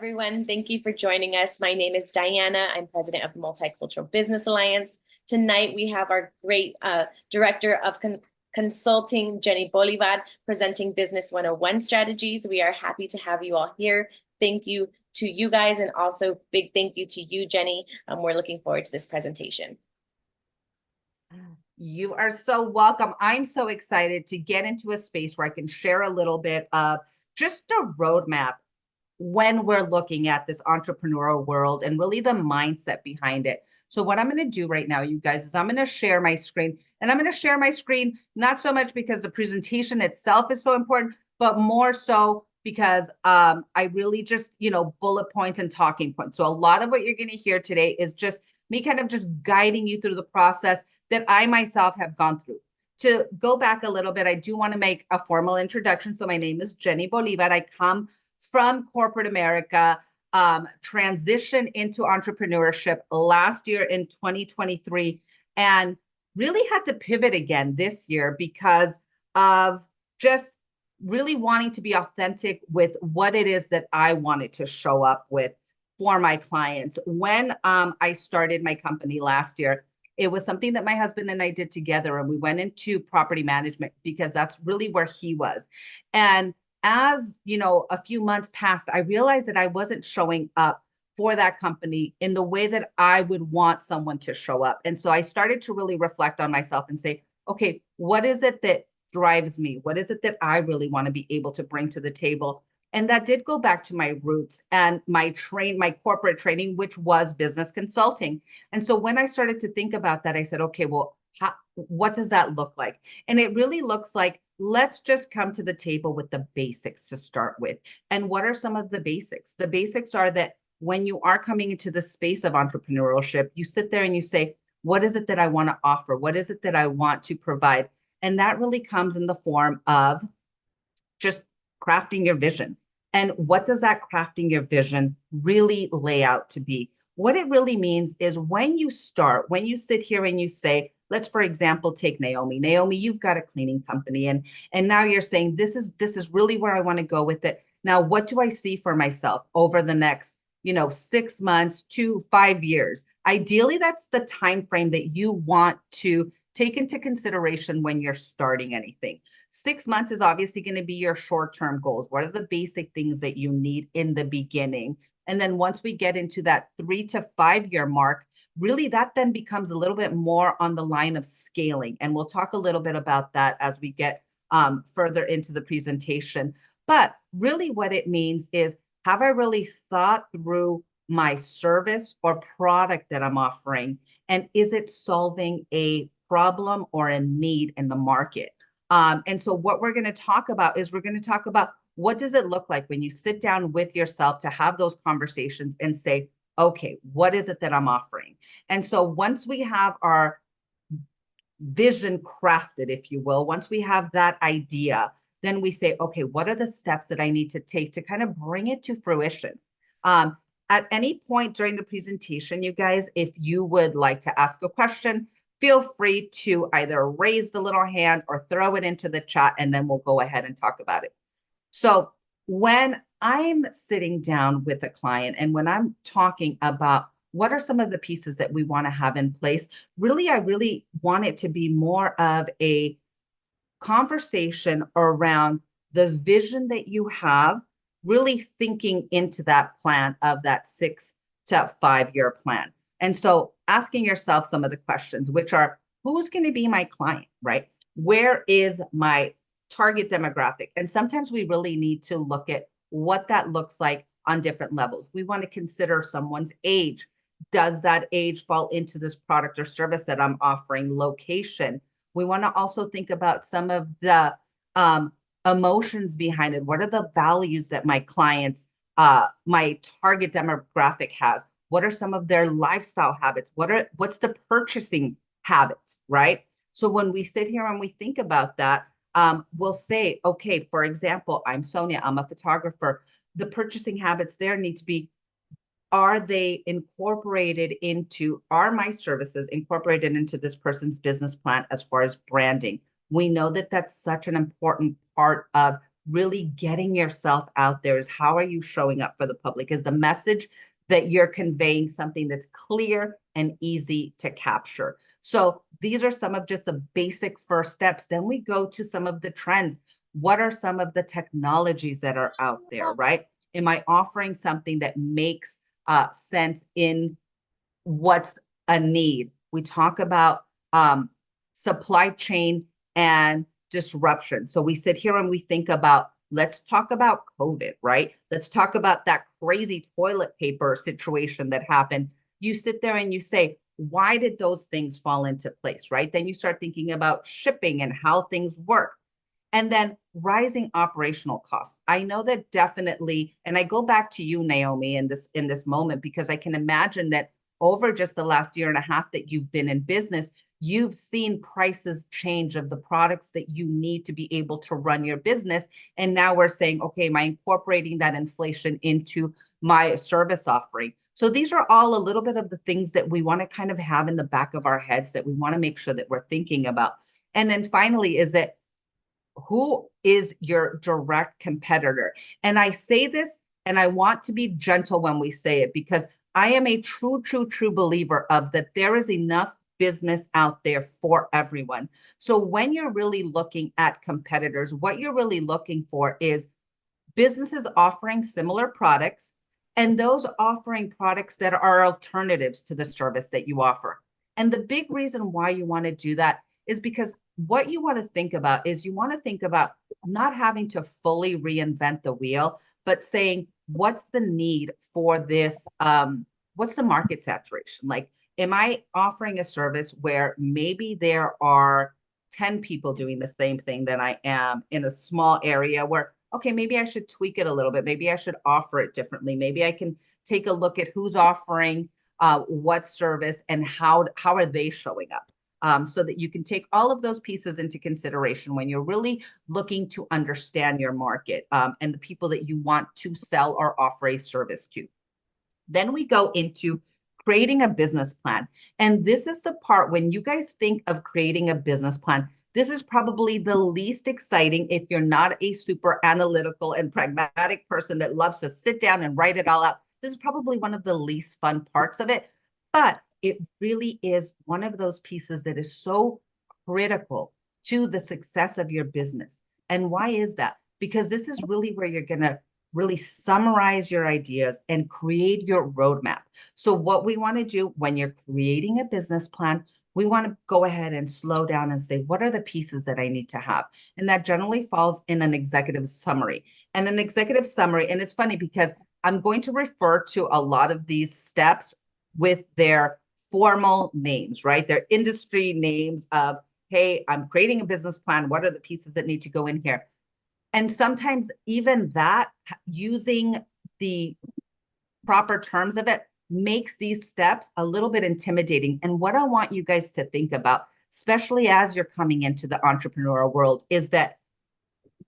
everyone. Thank you for joining us. My name is Diana. I'm president of the Multicultural Business Alliance. Tonight, we have our great director of consulting, Jenny Bolivar, presenting Business 101 strategies. We are happy to have you all here. Thank you to you guys, and also big thank you to you, Jenny. We're looking forward to this presentation. You are so welcome. I'm so excited to get into a space where I can share a little bit of just a roadmap when we're looking at this entrepreneurial world and really the mindset behind it. So what I'm going to do right now, you guys, is I'm going to share my screen, and I'm going to share my screen not so much because the presentation itself is so important, but more so because I really just, bullet points and talking points. So a lot of what you're going to hear today is just me kind of just guiding you through the process that I myself have gone through. To go back a little bit, I do want to make a formal introduction. So my name is Jenny Bolivar. I come from corporate America, transitioned into entrepreneurship last year in 2023, and really had to pivot again this year because of just really wanting to be authentic with what it is that I wanted to show up with for my clients. When I started my company last year, it was something that my husband and I did together, and we went into property management because that's really where he was. And as a few months passed, I realized that I wasn't showing up for that company in the way that I would want someone to show up. And so I started to really reflect on myself and say, okay, what is it that drives me? What is it that I really want to be able to bring to the table? And that did go back to my roots and my corporate training, which was business consulting. And so when I started to think about that, I said, okay, well, what does that look like? And it really looks like, let's just come to the table with the basics to start with. And what are some of the basics? The basics are that when you are coming into the space of entrepreneurship, you sit there and you say, what is it that I want to offer? What is it that I want to provide? And that really comes in the form of just crafting your vision. And what does that crafting your vision really lay out to be? What it really means is when you sit here and you say, let's, for example, take Naomi. Naomi, you've got a cleaning company, and now you're saying, this is really where I want to go with it. Now, what do I see for myself over the next 6 months to 5 years? Ideally, that's the time frame that you want to take into consideration when you're starting anything. 6 months is obviously going to be your short-term goals. What are the basic things that you need in the beginning? And then once we get into that 3 to 5 year mark, really that then becomes a little bit more on the line of scaling. And we'll talk a little bit about that as we get further into the presentation. But really what it means is, have I really thought through my service or product that I'm offering? And is it solving a problem or a need in the market? And so what we're going to talk about is what does it look like when you sit down with yourself to have those conversations and say, okay, what is it that I'm offering? And so once we have our vision crafted, if you will, once we have that idea, then we say, okay, what are the steps that I need to take to kind of bring it to fruition? At any point during the presentation, you guys, if you would like to ask a question, feel free to either raise the little hand or throw it into the chat, and then we'll go ahead and talk about it. So when I'm sitting down with a client and when I'm talking about what are some of the pieces that we want to have in place, I really want it to be more of a conversation around the vision that you have, really thinking into that plan of that 6 to 5 year plan. And so asking yourself some of the questions, which are, who's going to be my client, right? Where is my target demographic? And sometimes we really need to look at what that looks like on different levels. We want to consider someone's age. Does that age fall into this product or service that I'm offering? Location. We want to also think about some of the emotions behind it. What are the values that my clients, my target demographic has? What are some of their lifestyle habits? What's the purchasing habits, right? So when we sit here and we think about that, we'll say, okay, for example, I'm Sonia, I'm a photographer. The purchasing habits there need to be, are they incorporated into, are my services incorporated into this person's business plan as far as branding? We know that that's such an important part of really getting yourself out there? Is how are you showing up for the public? Is the message that you're conveying something that's clear and easy to capture? So these are some of just the basic first steps. Then we go to some of the trends. What are some of the technologies that are out there, right? Am I offering something that makes sense in what's a need? We talk about supply chain and disruption. So we sit here and we think about, let's talk about COVID, right? Let's talk about that crazy toilet paper situation that happened. You sit there and you say, why did those things fall into place, right? Then you start thinking about shipping and how things work. And then rising operational costs. I know that definitely, and I go back to you, Naomi, in this moment, because I can imagine that over just the last year and a half that you've been in business, you've seen prices change of the products that you need to be able to run your business. And now we're saying, okay, am I incorporating that inflation into my service offering? So these are all a little bit of the things that we want to kind of have in the back of our heads that we want to make sure that we're thinking about. And then finally, is that who is your direct competitor? And I say this, and I want to be gentle when we say it, because I am a true believer of that there is enough business out there for everyone. So when you're really looking at competitors, what you're really looking for is businesses offering similar products and those offering products that are alternatives to the service that you offer. And the big reason why you want to do that is because what you want to think about is you want to think about not having to fully reinvent the wheel, but saying, what's the need for this? What's the market saturation? Like, am I offering a service where maybe there are 10 people doing the same thing that I am in a small area where, okay, maybe I should tweak it a little bit. Maybe I should offer it differently. Maybe I can take a look at who's offering what service and how are they showing up? So that you can take all of those pieces into consideration when you're really looking to understand your market and the people that you want to sell or offer a service to. Then we go into creating a business plan. And this is the part when you guys think of creating a business plan, this is probably the least exciting if you're not a super analytical and pragmatic person that loves to sit down and write it all out. This is probably one of the least fun parts of it, but it really is one of those pieces that is so critical to the success of your business. And why is that? Because this is really where you're going to really summarize your ideas and create your roadmap. So what we want to do when you're creating a business plan, we want to go ahead and slow down and say, what are the pieces that I need to have? And that generally falls in an executive summary. And an executive summary, and it's funny because I'm going to refer to a lot of these steps with their formal names, right? Their industry names of, hey, I'm creating a business plan. What are the pieces that need to go in here? And sometimes even that, using the proper terms of it, makes these steps a little bit intimidating. And what I want you guys to think about, especially as you're coming into the entrepreneurial world, is that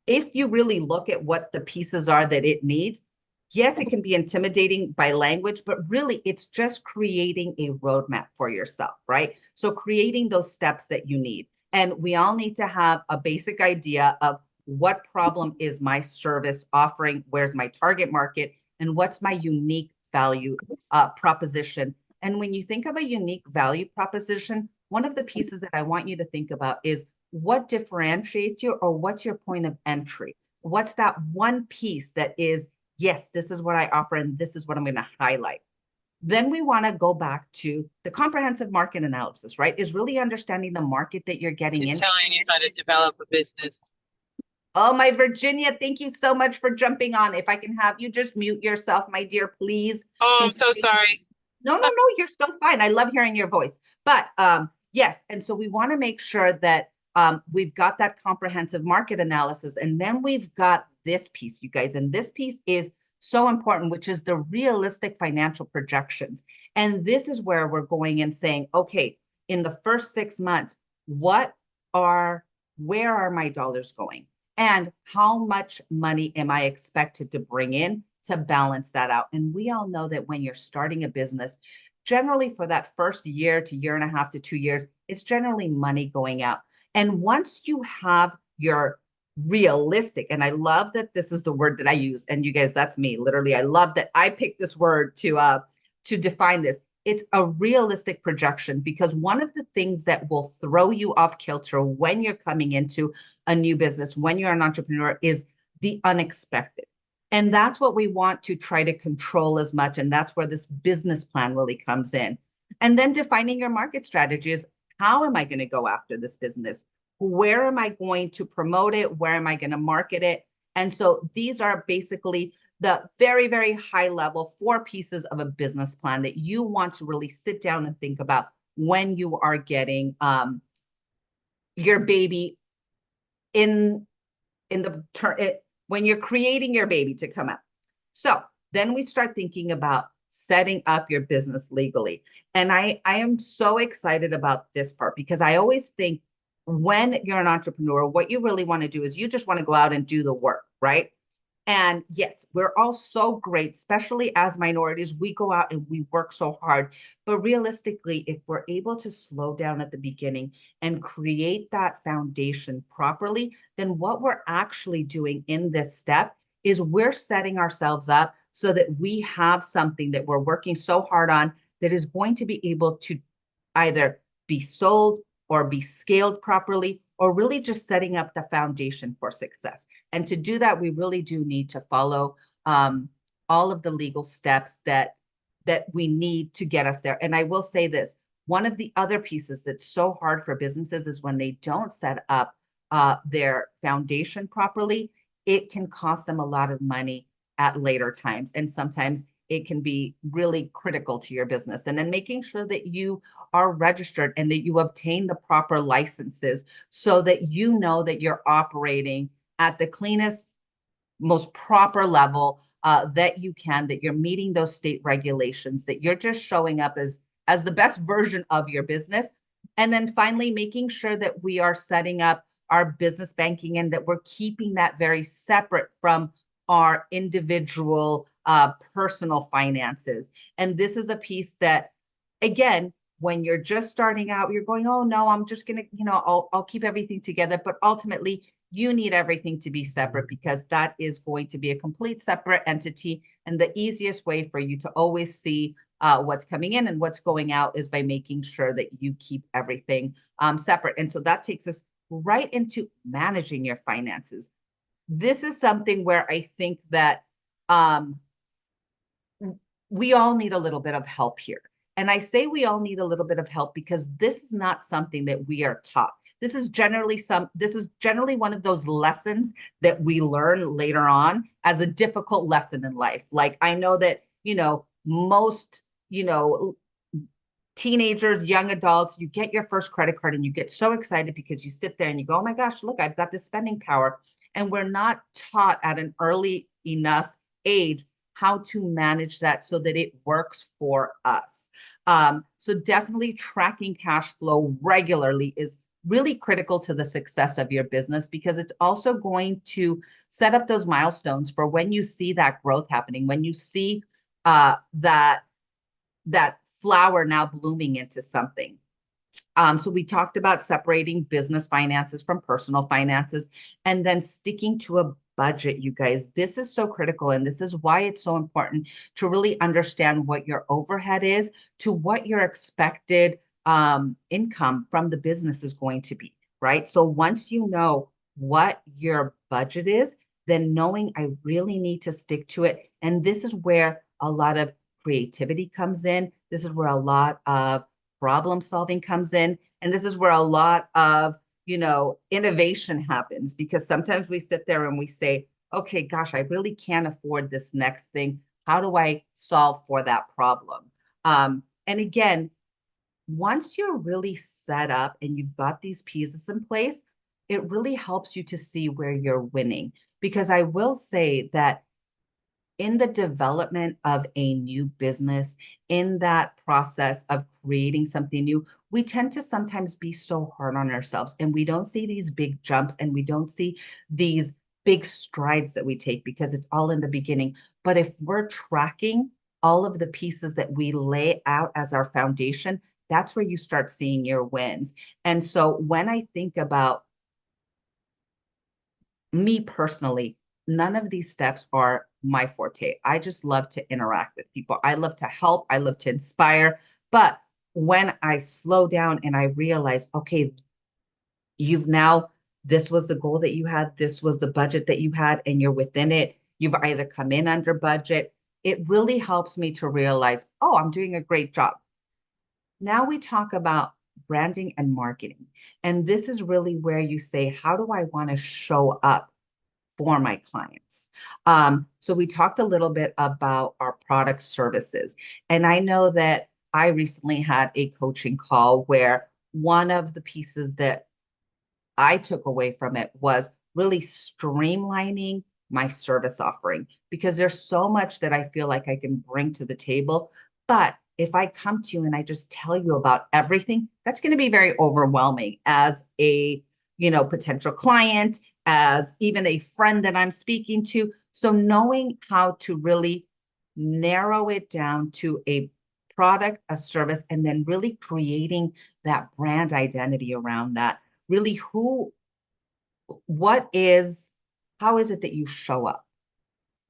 if you really look at what the pieces are that it needs, yes, it can be intimidating by language, but really it's just creating a roadmap for yourself, right? So creating those steps that you need. And we all need to have a basic idea of what problem is my service offering, where's my target market, and what's my unique value proposition. And when you think of a unique value proposition, one of the pieces that I want you to think about is what differentiates you, or what's your point of entry? What's that one piece that is, yes, this is what I offer and this is what I'm going to highlight. Then we want to go back to the comprehensive market analysis, right? Is really understanding the market that you're getting in. It's telling you how to develop a business. Oh, my Virginia, thank you so much for jumping on. If I can have you just mute yourself, my dear, please. Oh, I'm so sorry. No, you're still fine. I love hearing your voice. But yes, and so we want to make sure that we've got that comprehensive market analysis. And then we've got this piece, you guys. And this piece is so important, which is the realistic financial projections. And this is where we're going and saying, okay, in the first 6 months, where are my dollars going? And how much money am I expected to bring in to balance that out? And we all know that when you're starting a business, generally for that first year to year and a half to 2 years, it's generally money going out. And once you have your realistic. And I love that this is the word that I use. And you guys, that's me. Literally, I love that I picked this word to define this. It's a realistic projection, because one of the things that will throw you off kilter when you're coming into a new business, when you're an entrepreneur, is the unexpected. And that's what we want to try to control as much. And that's where this business plan really comes in. And then defining your market strategy is, how am I going to go after this business? Where am I going to promote it? Where am I going to market it? And so these are basically the very, very high level 4 pieces of a business plan that you want to really sit down and think about when you are getting your baby in the turn, when you're creating your baby to come out. So then we start thinking about setting up your business legally. And I am so excited about this part, because I always think when you're an entrepreneur, what you really want to do is you just want to go out and do the work, right? And yes, we're all so great, especially as minorities. We go out and we work so hard. But realistically, if we're able to slow down at the beginning and create that foundation properly, then what we're actually doing in this step is we're setting ourselves up so that we have something that we're working so hard on that is going to be able to either be sold or be scaled properly, or really just setting up the foundation for success. And to do that, we really do need to follow all of the legal steps that we need to get us there. And I will say this, one of the other pieces that's so hard for businesses is when they don't set up their foundation properly, it can cost them a lot of money at later times. And sometimes it can be really critical to your business. And then making sure that you are registered and that you obtain the proper licenses so that you know that you're operating at the cleanest, most proper level that you can, that you're meeting those state regulations, that you're just showing up as the best version of your business. And then finally, making sure that we are setting up our business banking and that we're keeping that very separate from our individual personal finances. And this is a piece that, again, when you're just starting out, you're going, oh no, I'm just gonna, I'll keep everything together. But ultimately, you need everything to be separate, because that is going to be a complete separate entity. And the easiest way for you to always see what's coming in and what's going out is by making sure that you keep everything separate. And so that takes us right into managing your finances. This is something where I think that we all need a little bit of help here. And I say we all need a little bit of help because this is not something that we are taught. This is generally one of those lessons that we learn later on as a difficult lesson in life. Like, I know that, most, teenagers, young adults, you get your first credit card and you get so excited because you sit there and you go, oh my gosh, look, I've got this spending power. And we're not taught at an early enough age how to manage that so that it works for us. So definitely tracking cash flow regularly is really critical to the success of your business, because it's also going to set up those milestones for when you see that growth happening, when you see that flower now blooming into something. So we talked about separating business finances from personal finances, and then sticking to a budget, you guys. This is so critical, and this is why it's so important to really understand what your overhead is to what your expected income from the business is going to be, right? So once you know what your budget is, then knowing I really need to stick to it. And this is where a lot of creativity comes in. This is where a lot of problem solving comes in. And this is where a lot of, innovation happens, because sometimes we sit there and we say, okay, gosh, I really can't afford this next thing. How do I solve for that problem? And again, once you're really set up and you've got these pieces in place, it really helps you to see where you're winning. Because I will say that in the development of a new business, in that process of creating something new, we tend to sometimes be so hard on ourselves, and we don't see these big jumps and we don't see these big strides that we take because it's all in the beginning. But if we're tracking all of the pieces that we lay out as our foundation, that's where you start seeing your wins. And so when I think about me personally, none of these steps are my forte. I just love to interact with people. I love to help. I love to inspire. But when I slow down and I realize, okay, you've now, this was the goal that you had, this was the budget that you had, and you're within it. You've either come in under budget. It really helps me to realize, oh, I'm doing a great job. Now we talk about branding and marketing. And this is really where you say, how do I want to show up for my clients? So we talked a little bit about our product services. And I know that I recently had a coaching call where one of the pieces that I took away from it was really streamlining my service offering, because there's so much that I feel like I can bring to the table. But if I come to you and I just tell you about everything, that's going to be very overwhelming as a, potential client, as even a friend that I'm speaking to. So knowing how to really narrow it down to a product, a service, and then really creating that brand identity around that. Really, how is it that you show up?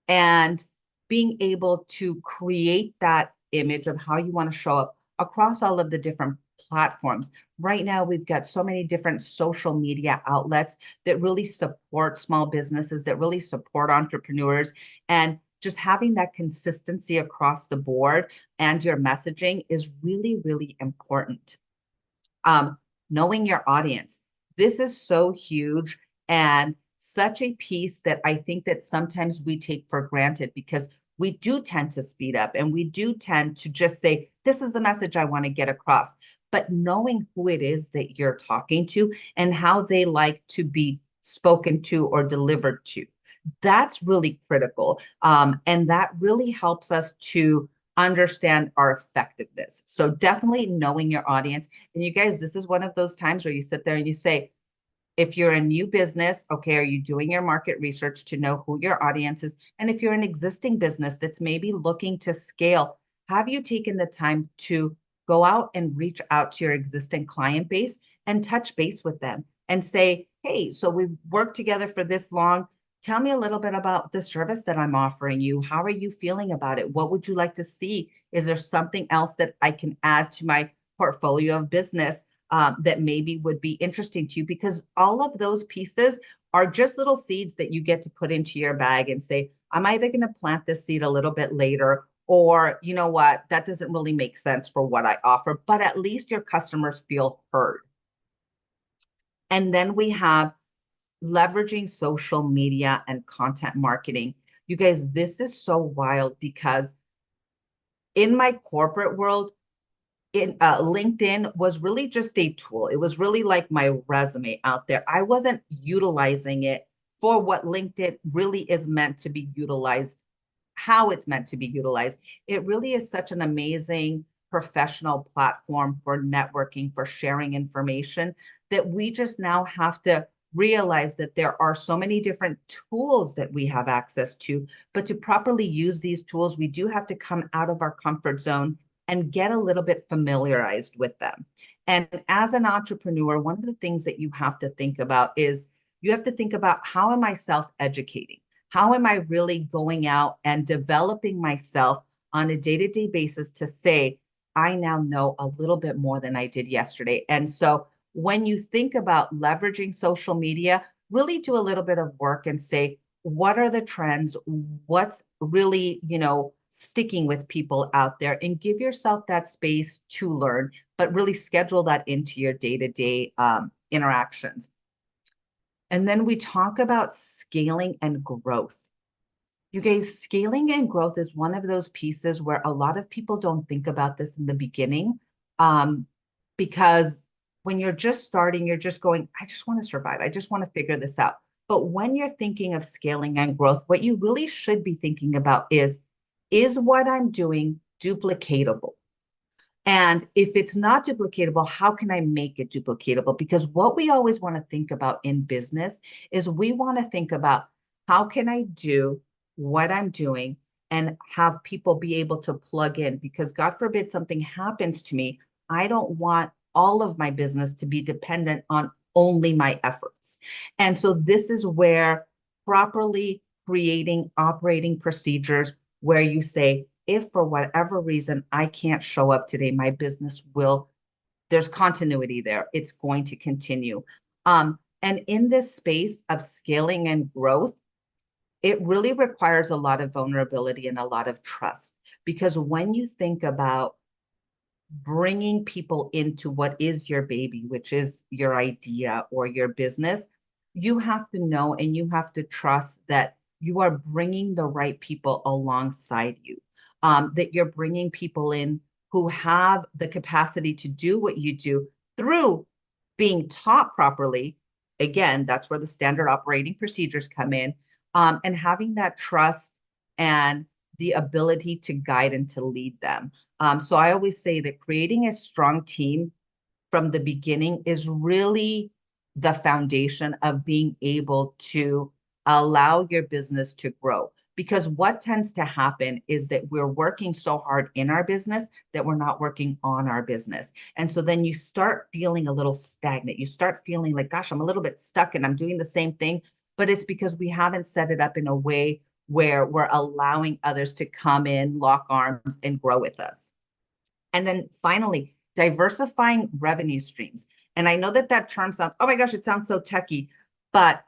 And being able to create that image of how you want to show up across all of the different platforms. Right now, we've got so many different social media outlets that really support small businesses, that really support entrepreneurs, and just having that consistency across the board and your messaging is really, really important. Knowing your audience. This is so huge and such a piece that I think that sometimes we take for granted, because we do tend to speed up and we do tend to just say, this is the message I want to get across. But knowing who it is that you're talking to and how they like to be spoken to or delivered to, that's really critical. And that really helps us to understand our effectiveness. So definitely knowing your audience. And you guys, this is one of those times where you sit there and you say, if you're a new business, okay, are you doing your market research to know who your audience is? And if you're an existing business that's maybe looking to scale, have you taken the time to go out and reach out to your existing client base and touch base with them and say, hey, so we've worked together for this long. Tell me a little bit about the service that I'm offering you. How are you feeling about it? What would you like to see? Is there something else that I can add to my portfolio of business that maybe would be interesting to you? Because all of those pieces are just little seeds that you get to put into your bag and say, I'm either going to plant this seed a little bit later, or you know what, that doesn't really make sense for what I offer, but at least your customers feel heard. And then we have leveraging social media and content marketing. You guys, this is so wild, because in my corporate world, LinkedIn was really just a tool. It was really like my resume out there. I wasn't utilizing it for what LinkedIn really is meant to be utilized, how it's meant to be utilized. It really is such an amazing professional platform for networking, for sharing information, that we just now have to realize that there are so many different tools that we have access to. But to properly use these tools, we do have to come out of our comfort zone and get a little bit familiarized with them. And as an entrepreneur, one of the things that you have to think about is you have to think about, how am I self-educating? How am I really going out and developing myself on a day-to-day basis to say, I now know a little bit more than I did yesterday? And so when you think about leveraging social media, really do a little bit of work and say, what are the trends? What's really, sticking with people out there, and give yourself that space to learn, but really schedule that into your day-to-day interactions. And then we talk about scaling and growth. You guys, scaling and growth is one of those pieces where a lot of people don't think about this in the beginning, because when you're just starting, you're just going, I just want to survive. I just want to figure this out. But when you're thinking of scaling and growth, what you really should be thinking about is what I'm doing duplicatable? And if it's not duplicatable, how can I make it duplicatable? Because what we always want to think about in business is we want to think about, how can I do what I'm doing and have people be able to plug in? Because God forbid something happens to me, I don't want all of my business to be dependent on only my efforts. And so this is where properly creating operating procedures where you say, if for whatever reason I can't show up today, my business will, there's continuity there. It's going to continue. And in this space of scaling and growth, it really requires a lot of vulnerability and a lot of trust. Because when you think about bringing people into what is your baby, which is your idea or your business, you have to know and you have to trust that you are bringing the right people alongside you, that you're bringing people in who have the capacity to do what you do through being taught properly. Again, that's where the standard operating procedures come in, and having that trust and the ability to guide and to lead them. So I always say that creating a strong team from the beginning is really the foundation of being able to allow your business to grow. Because what tends to happen is that we're working so hard in our business that we're not working on our business. And so then you start feeling a little stagnant. You start feeling like, gosh, I'm a little bit stuck and I'm doing the same thing. But it's because we haven't set it up in a way where we're allowing others to come in, lock arms, and grow with us. And then finally, diversifying revenue streams. And I know that that term sounds, oh my gosh, it sounds so techy. But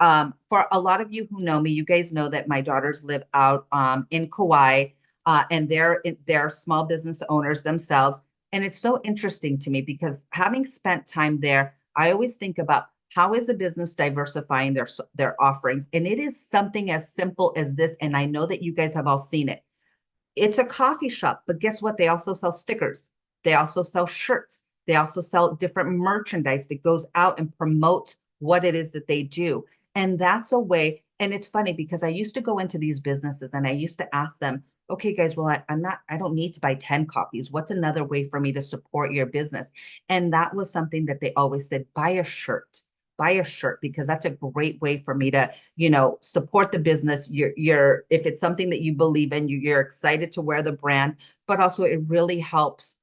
for a lot of you who know me, you guys know that my daughters live out in Kauai, and they're small business owners themselves. And it's so interesting to me because having spent time there, I always think about how is a business diversifying their offerings? And it is something as simple as this. And I know that you guys have all seen it. It's a coffee shop, but guess what? They also sell stickers. They also sell shirts. They also sell different merchandise that goes out and promotes what it is that they do. And that's a way. And it's funny because I used to go into these businesses and I used to ask them, okay, guys, well, I don't need to buy 10 copies. What's another way for me to support your business? And that was something that they always said, buy a shirt. Buy a shirt, because that's a great way for me to, support the business. You're if it's something that you believe in, you're excited to wear the brand, but also it really helps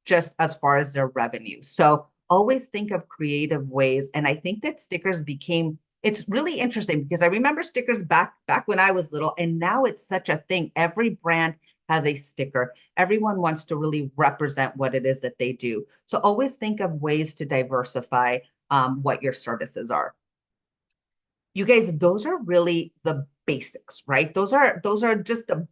just as far as their revenue. So always think of creative ways. And I think that stickers it's really interesting because I remember stickers back when I was little, and now it's such a thing. Every brand has a sticker. Everyone wants to really represent what it is that they do. So always think of ways to diversify what your services are. You guys, those are really the basics, right? Those are just the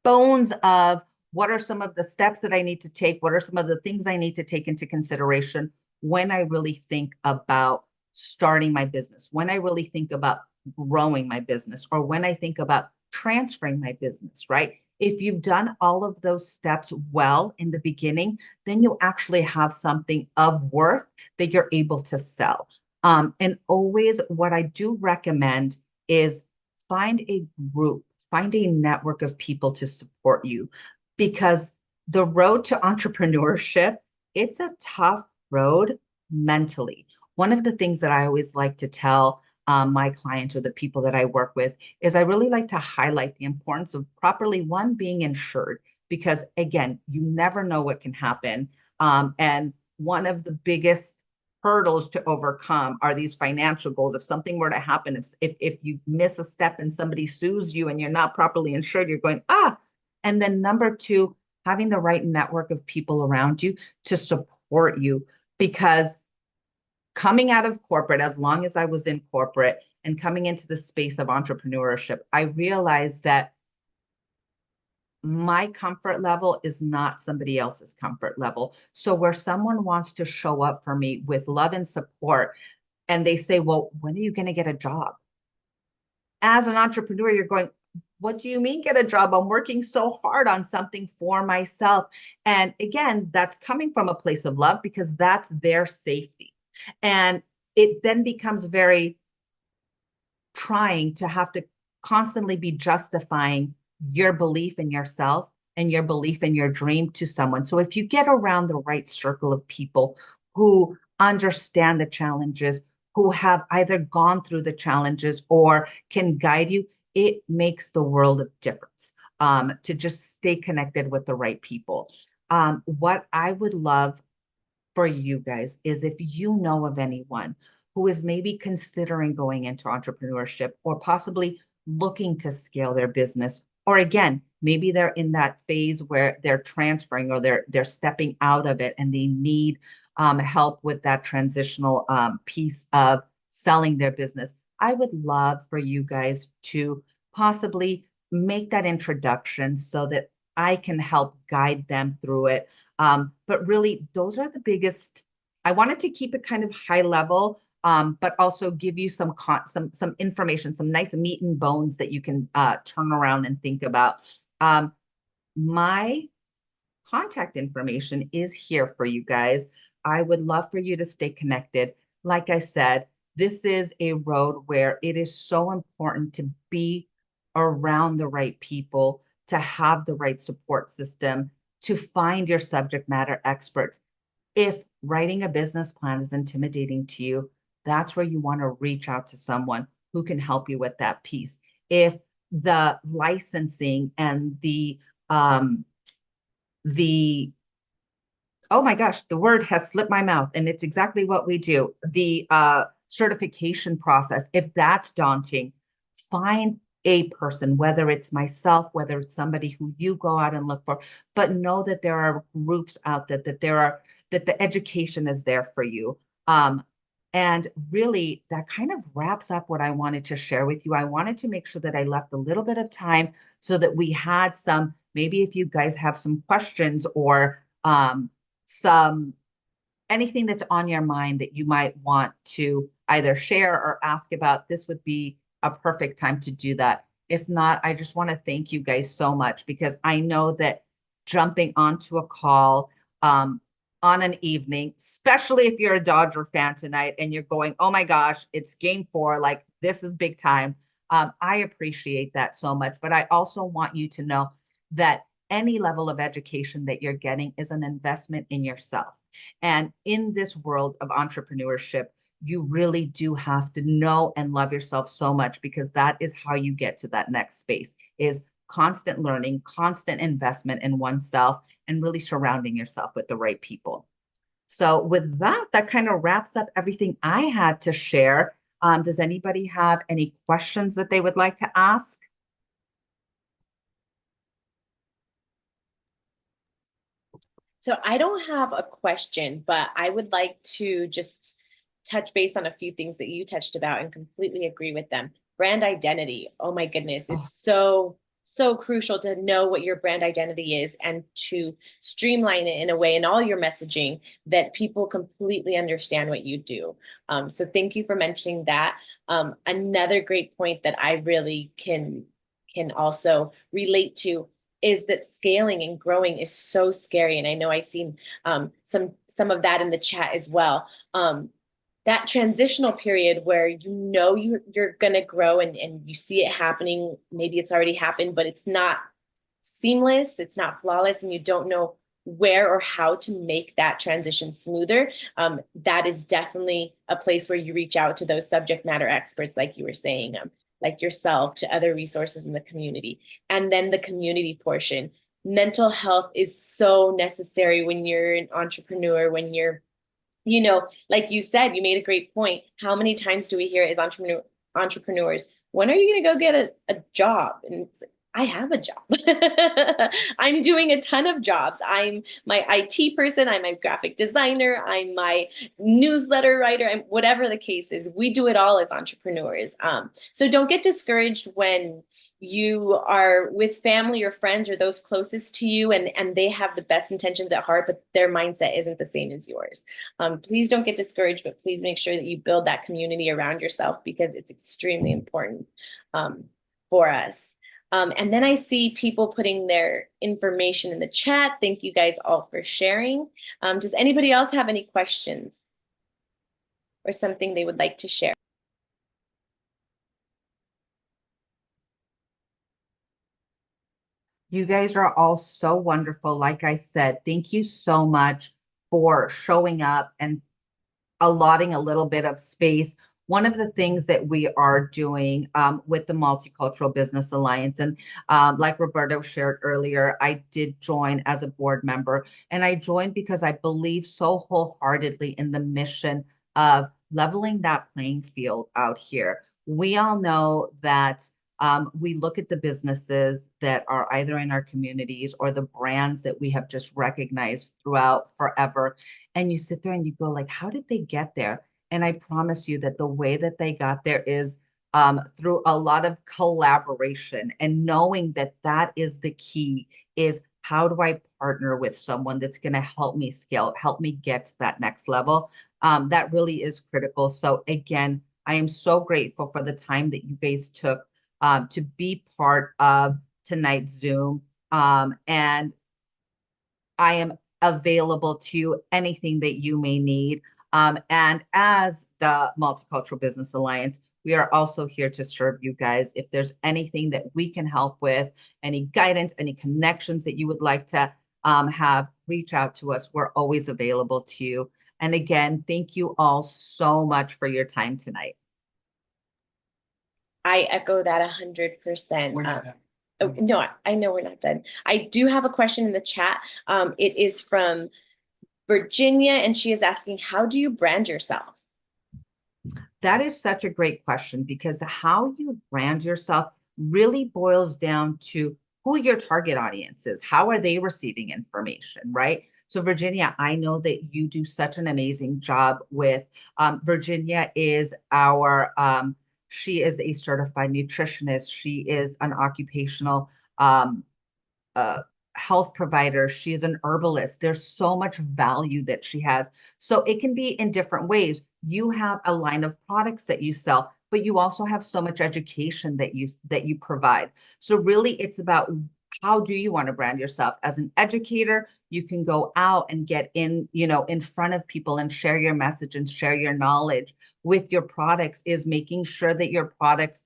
bones of what are some of the steps that I need to take? What are some of the things I need to take into consideration when I really think about starting my business, when I really think about growing my business, or when I think about transferring my business, right? If you've done all of those steps well in the beginning, then you actually have something of worth that you're able to sell. And always what I do recommend is find a group, find a network of people to support you, because the road to entrepreneurship, it's a tough road mentally. One of the things that I always like to tell my clients or the people that I work with is I really like to highlight the importance of properly, one, being insured, because again, you never know what can happen. And one of the biggest hurdles to overcome are these financial goals. If something were to happen, if you miss a step and somebody sues you and you're not properly insured, you're going, And then number two, having the right network of people around you to support you, because coming out of corporate, as long as I was in corporate and coming into the space of entrepreneurship, I realized that my comfort level is not somebody else's comfort level. So where someone wants to show up for me with love and support, and they say, well, when are you going to get a job? As an entrepreneur, you're going, what do you mean get a job? I'm working so hard on something for myself. And again, that's coming from a place of love because that's their safety. And it then becomes very trying to have to constantly be justifying your belief in yourself and your belief in your dream to someone. So if you get around the right circle of people who understand the challenges, who have either gone through the challenges or can guide you, it makes the world of difference to just stay connected with the right people. What I would love for you guys is if you know of anyone who is maybe considering going into entrepreneurship or possibly looking to scale their business. Or again, maybe they're in that phase where they're transferring or they're stepping out of it and they need help with that transitional piece of selling their business. I would love for you guys to possibly make that introduction so that I can help guide them through it. But really, those are the biggest. I wanted to keep it kind of high level, but also give you some information, some nice meat and bones that you can turn around and think about. My contact information is here for you guys. I would love for you to stay connected. Like I said, this is a road where it is so important to be around the right people, to have the right support system, to find your subject matter experts. If writing a business plan is intimidating to you, that's where you want to reach out to someone who can help you with that piece. If the licensing and the oh my gosh, the word has slipped my mouth, and it's exactly what we do. The certification process, if that's daunting, find a person, whether it's myself, whether it's somebody who you go out and look for, but know that there are groups out there, that the education is there for you. And really, that kind of wraps up what I wanted to share with you. I wanted to make sure that I left a little bit of time so that we had some, maybe if you guys have some questions or some anything that's on your mind that you might want to either share or ask about, this would be a perfect time to do that. If not, I just want to thank you guys so much, because I know that jumping onto a call on an evening, especially if you're a Dodger fan tonight and you're going, oh my gosh, it's game 4, like this is big time. I appreciate that so much, but I also want you to know that any level of education that you're getting is an investment in yourself. And in this world of entrepreneurship, you really do have to know and love yourself so much, because that is how you get to that next space, is constant learning, constant investment in oneself, and really surrounding yourself with the right people. So with that, that kind of wraps up everything I had to share. Does anybody have any questions that they would like to ask? So I don't have a question, but I would like to just touch base on a few things that you touched about and completely agree with them. Brand identity. Oh my goodness. It's so crucial to know what your brand identity is and to streamline it in a way in all your messaging that people completely understand what you do. So thank you for mentioning that. Another great point that I really can also relate to is that scaling and growing is so scary. And I know I've seen some of that in the chat as well. That transitional period where you're going to grow and you see it happening, maybe it's already happened, but it's not seamless, it's not flawless, and you don't know where or how to make that transition smoother. That is definitely a place where you reach out to those subject matter experts, like you were saying, like yourself, to other resources in the community. And then the community portion. Mental health is so necessary when you're an entrepreneur, when you're, like you said, you made a great point. How many times do we hear as entrepreneurs, when are you going to go get a job? And it's like, I have a job. I'm doing a ton of jobs. I'm my IT person. I'm my graphic designer. I'm my newsletter writer. I'm whatever the case is. We do it all as entrepreneurs. So don't get discouraged when you are with family or friends or those closest to you, and they have the best intentions at heart, but their mindset isn't the same as yours. Please don't get discouraged, but please make sure that you build that community around yourself, because it's extremely important for us. And then I see people putting their information in the chat. Thank you guys all for sharing. Does anybody else have any questions or something they would like to share? You guys are all so wonderful. Like I said, thank you so much for showing up and allotting a little bit of space. One of the things that we are doing with the Multicultural Business Alliance, and like Roberto shared earlier, I did join as a board member, and I joined because I believe so wholeheartedly in the mission of leveling that playing field out here. We all know that we look at the businesses that are either in our communities or the brands that we have just recognized throughout forever. And you sit there and you go like, how did they get there? And I promise you that the way that they got there is through a lot of collaboration and knowing that that is the key is how do I partner with someone that's going to help me scale, help me get to that next level? That really is critical. So again, I am so grateful for the time that you guys took to be part of tonight's Zoom. And I am available to anything that you may need. And as the Multicultural Business Alliance, we are also here to serve you guys. If there's anything that we can help with, any guidance, any connections that you would like to have, reach out to us. We're always available to you. And again, thank you all so much for your time tonight. I echo that 100%. Oh, no, I know we're not done. I do have a question in the chat. It is from Virginia, and she is asking, how do you brand yourself? That is such a great question because how you brand yourself really boils down to who your target audience is. How are they receiving information, right? So Virginia, I know that you do such an amazing job with, Virginia is our, she is a certified nutritionist. She is an occupational health provider. She is an herbalist. There's so much value that she has. So it can be in different ways. You have a line of products that you sell, but you also have so much education that you provide. So really it's about how do you want to brand yourself as an educator? You can go out and get in, in front of people and share your message and share your knowledge with your products, is making sure that your products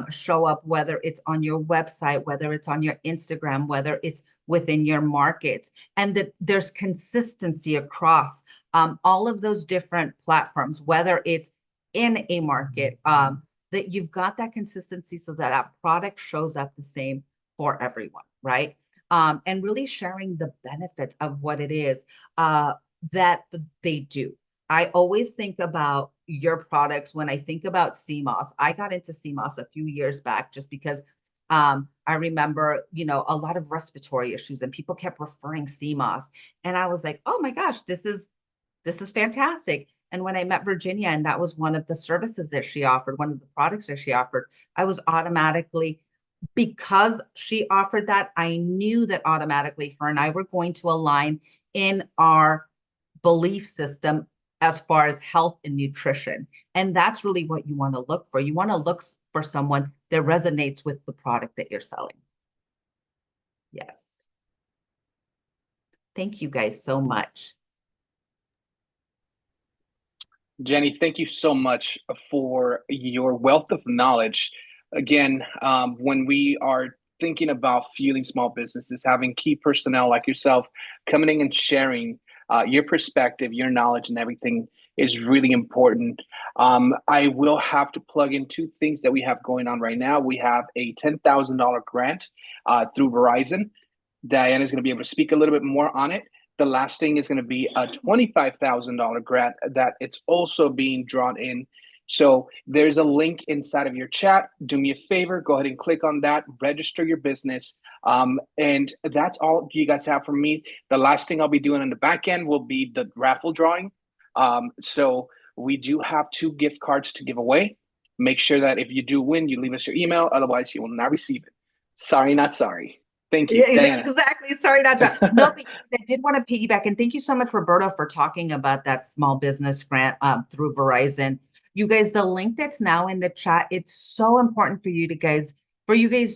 show up, whether it's on your website, whether it's on your Instagram, whether it's within your markets, and that there's consistency across all of those different platforms, whether it's in a market, that you've got that consistency so that that product shows up the same for everyone, right? And really sharing the benefits of what it is that they do. I always think about your products when I think about CMOS. I got into CMOS a few years back just because I remember, a lot of respiratory issues and people kept referring CMOS. And I was like, oh my gosh, this is fantastic. And when I met Virginia, and that was one of the services that she offered, one of the products that she offered, I was automatically, because she offered that, I knew that automatically her and I were going to align in our belief system as far as health and nutrition. And that's really what you want to look for. You want to look for someone that resonates with the product that you're selling. Yes. Thank you guys so much. Jenny, thank you so much for your wealth of knowledge. Again, when we are thinking about fueling small businesses, having key personnel like yourself coming in and sharing your perspective, your knowledge, and everything is really important. I will have to plug in two things that we have going on right now. We have a $10,000 grant through Verizon. Diana is going to be able to speak a little bit more on it. The last thing is going to be a $25,000 grant that it's also being drawn in. So there's a link inside of your chat. Do me a favor, go ahead and click on that, register your business. And that's all you guys have from me. The last thing I'll be doing on the back end will be the raffle drawing. So we do have 2 gift cards to give away. Make sure that if you do win, you leave us your email. Otherwise, you will not receive it. Sorry, not sorry. Thank you. Yeah, exactly. Sorry, not to. No, but I did want to piggyback, and thank you so much, Roberto, for talking about that small business grant through Verizon. You guys, the link that's now in the chat, it's so important for you guys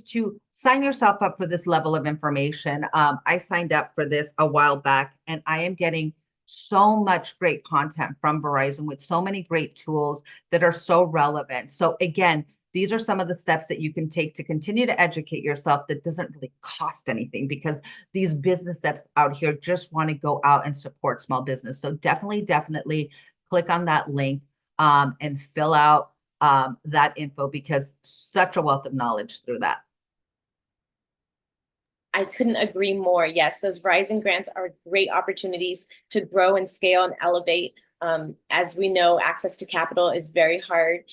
to sign yourself up for this level of information. I signed up for this a while back, and I am getting so much great content from Verizon with so many great tools that are so relevant. So again, these are some of the steps that you can take to continue to educate yourself that doesn't really cost anything, because these business steps out here just want to go out and support small business. So definitely click on that link and fill out that info, because such a wealth of knowledge through that. I couldn't agree more. Yes, those Verizon grants are great opportunities to grow and scale and elevate As we know, access to capital is very hard.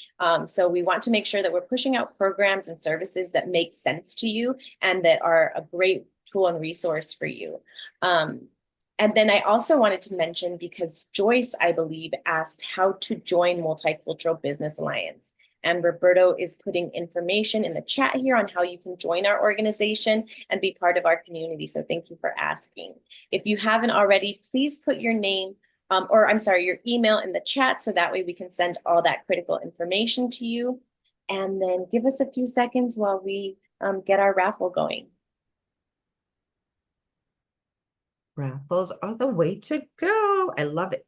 So we want to make sure that we're pushing out programs and services that make sense to you and that are a great tool and resource for you. And then I also wanted to mention, because Joyce, I believe, asked how to join Multicultural Business Alliance. And Roberto is putting information in the chat here on how you can join our organization and be part of our community. So thank you for asking. If you haven't already, please put your name, your email in the chat, so that way we can send all that critical information to you. And then give us a few seconds while we get our raffle going. Raffles are the way to go. I love it.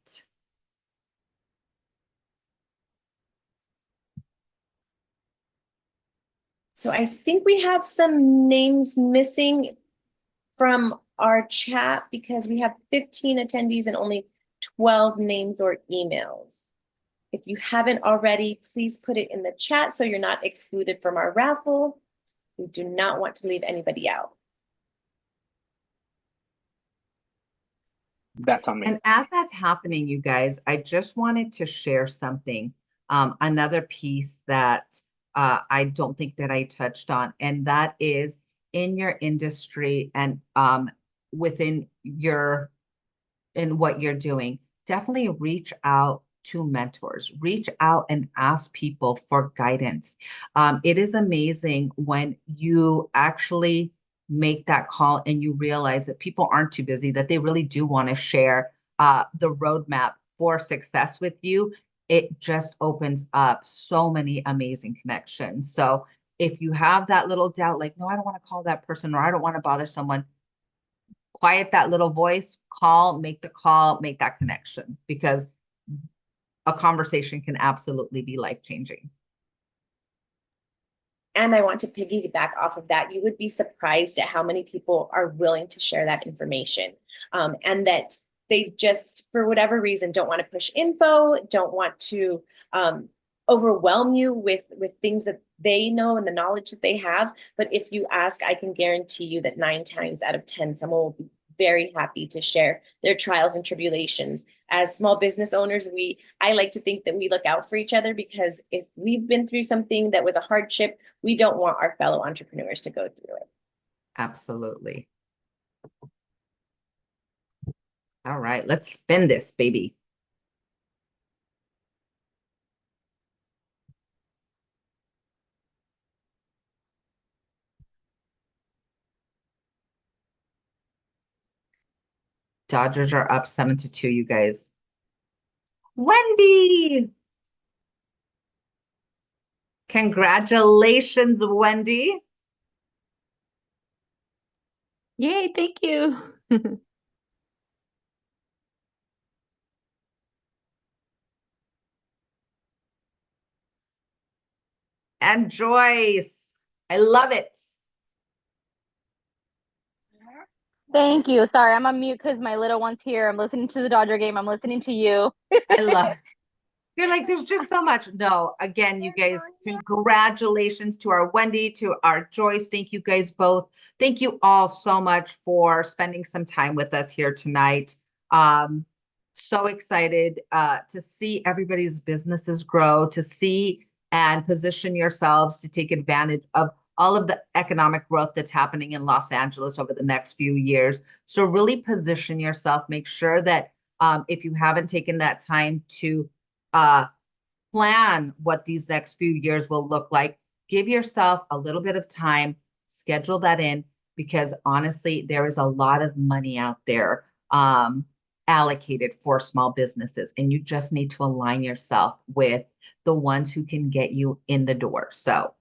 So I think we have some names missing from our chat because we have 15 attendees and only 12 names or emails. If you haven't already, please put it in the chat so you're not excluded from our raffle. We do not want to leave anybody out. That's on me. And as that's happening, you guys, I just wanted to share something, another piece that I don't think that I touched on, and that is in your industry and within what you're doing, definitely reach out to mentors, reach out and ask people for guidance. It is amazing when you actually make that call and you realize that people aren't too busy, that they really do want to share the roadmap for success with you. It just opens up so many amazing connections. So if you have that little doubt, like, no, I don't want to call that person, or I don't want to bother someone, quiet that little voice, make the call, make that connection, because a conversation can absolutely be life-changing. And I want to piggyback off of that. You would be surprised at how many people are willing to share that information, and that they just, for whatever reason, don't want to push info, don't want to overwhelm you with things that they know and the knowledge that they have. But if you ask, I can guarantee you that 9 times out of 10, someone will be very happy to share their trials and tribulations. As small business owners, I like to think that we look out for each other, because if we've been through something that was a hardship, we don't want our fellow entrepreneurs to go through it. Absolutely. All right, let's spin this, baby. Dodgers are up 7-2, you guys. Wendy! Congratulations, Wendy. Yay, thank you. And Joyce. I love it. Thank you. Sorry, I'm on mute because my little one's here. I'm listening to the Dodger game. I'm listening to you. I love it. You're like, there's just so much. No, again, you guys, congratulations to our Wendy, to our Joyce. Thank you guys both. Thank you all so much for spending some time with us here tonight. So excited to see everybody's businesses grow, to see and position yourselves to take advantage of all of the economic growth that's happening in Los Angeles over the next few years. So really position yourself, make sure that if you haven't taken that time to plan what these next few years will look like, give yourself a little bit of time, schedule that in, because honestly, there is a lot of money out there allocated for small businesses, and you just need to align yourself with the ones who can get you in the door. So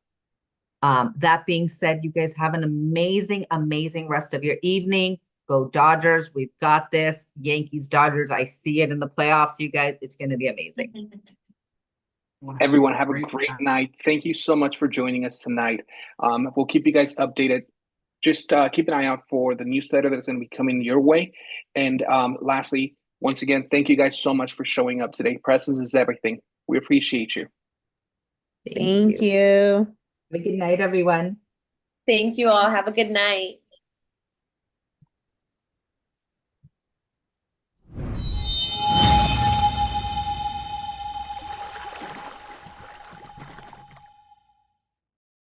that being said, you guys have an amazing, amazing rest of your evening. Go Dodgers. We've got this. Yankees, Dodgers. I see it in the playoffs, you guys. It's going to be amazing. Everyone have a great night. Thank you so much for joining us tonight. We'll keep you guys updated. Just keep an eye out for the newsletter that's going to be coming your way. And lastly, once again, thank you guys so much for showing up today. Presence is everything. We appreciate you. Thank you. Have a good night, everyone. Thank you all. Have a good night.